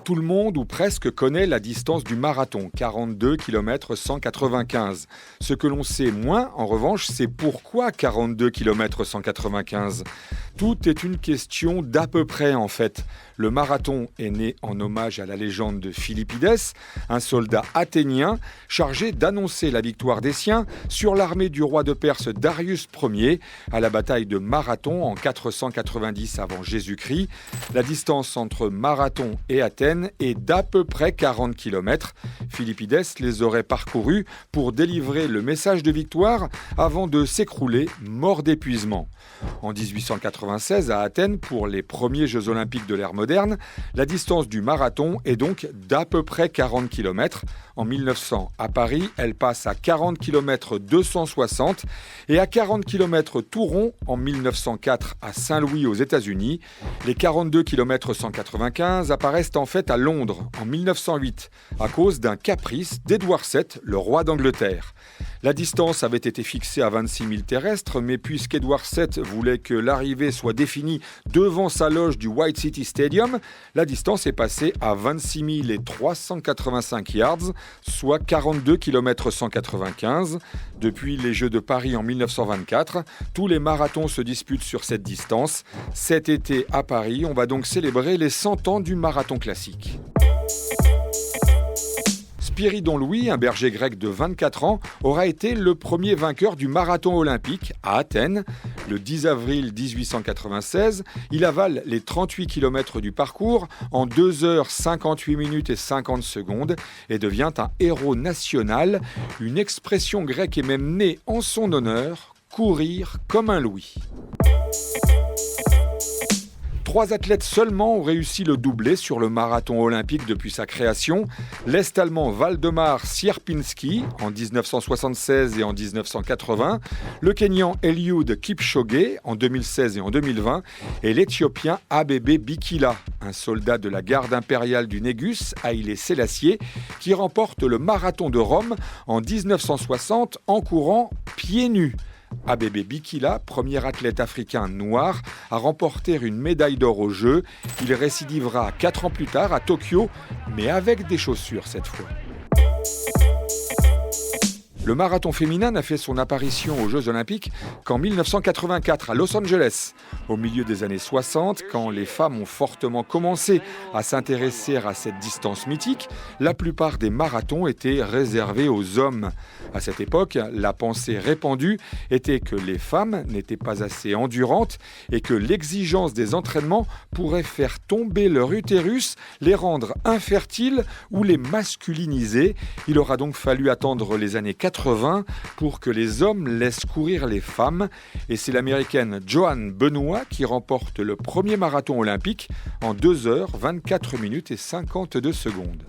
Tout le monde ou presque connaît la distance du marathon, 42 km 195. Ce que l'on sait moins, en revanche, c'est pourquoi 42 km 195. Tout est une question d'à peu près en fait. Le marathon est né en hommage à la légende de Philippides, un soldat athénien chargé d'annoncer la victoire des siens sur l'armée du roi de Perse Darius Ier à la bataille de Marathon en 490 avant Jésus-Christ. La distance entre Marathon et Athènes est d'à peu près 40 km. Philippides les aurait parcourus pour délivrer le message de victoire avant de s'écrouler mort d'épuisement. En 1896 à Athènes, pour les premiers Jeux Olympiques de l'ère moderne, la distance du marathon est donc d'à peu près 40 km. En 1900, à Paris, elle passe à 40 km 260 et à 40 km tout rond en 1904 à Saint-Louis aux États-Unis. Les 42 km 195 apparaissent en fait à Londres en 1908 à cause d'un caprice d'Édouard VII, le roi d'Angleterre. La distance avait été fixée à 26 000 terrestres, mais puisqu'Édouard VII voulait que l'arrivée soit définie devant sa loge du White City Stadium, la distance est passée à 26 385 yards, soit 42 km 195. Depuis les Jeux de Paris en 1924, tous les marathons se disputent sur cette distance. Cet été à Paris, on va donc célébrer les 100 ans du marathon classique. Spyridon Louis, un berger grec de 24 ans, aura été le premier vainqueur du marathon olympique à Athènes. Le 10 avril 1896, il avale les 38 km du parcours en 2 heures 58 minutes et 50 secondes et devient un héros national. Une expression grecque est même née en son honneur, courir comme un Louis. 3 athlètes seulement ont réussi le doublé sur le marathon olympique depuis sa création. L'Est-allemand Waldemar Sierpinski en 1976 et en 1980, le Kenyan Eliud Kipchoge en 2016 et en 2020 et l'Éthiopien Abebe Bikila, un soldat de la garde impériale du Négus, Haïlé Sélassié, qui remporte le marathon de Rome en 1960 en courant pieds nus. Abebe Bikila, premier athlète africain noir, a remporté une médaille d'or aux Jeux. Il récidivera 4 ans plus tard à Tokyo, mais avec des chaussures cette fois. Le marathon féminin n'a fait son apparition aux Jeux Olympiques qu'en 1984 à Los Angeles. Au milieu des années 60, quand les femmes ont fortement commencé à s'intéresser à cette distance mythique, la plupart des marathons étaient réservés aux hommes. À cette époque, la pensée répandue était que les femmes n'étaient pas assez endurantes et que l'exigence des entraînements pourrait faire tomber leur utérus, les rendre infertiles ou les masculiniser. Il aura donc fallu attendre les années 80 pour que les hommes laissent courir les femmes. Et c'est l'américaine Joanne Benoit qui remporte le premier marathon olympique en 2 heures 24 minutes et 52 secondes.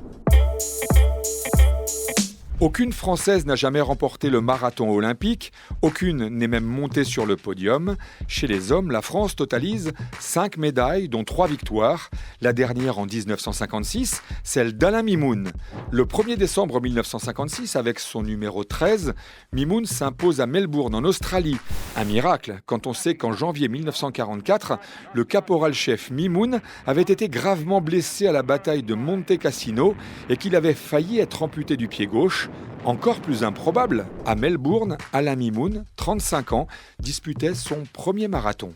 Aucune Française n'a jamais remporté le marathon olympique, aucune n'est même montée sur le podium. Chez les hommes, la France totalise 5 médailles, dont 3 victoires. La dernière en 1956, celle d'Alain Mimoun. Le 1er décembre 1956, avec son numéro 13, Mimoun s'impose à Melbourne, en Australie. Un miracle, quand on sait qu'en janvier 1944, le caporal-chef Mimoun avait été gravement blessé à la bataille de Monte Cassino et qu'il avait failli être amputé du pied gauche. Encore plus improbable, à Melbourne, Alain Mimoun, 35 ans, disputait son premier marathon.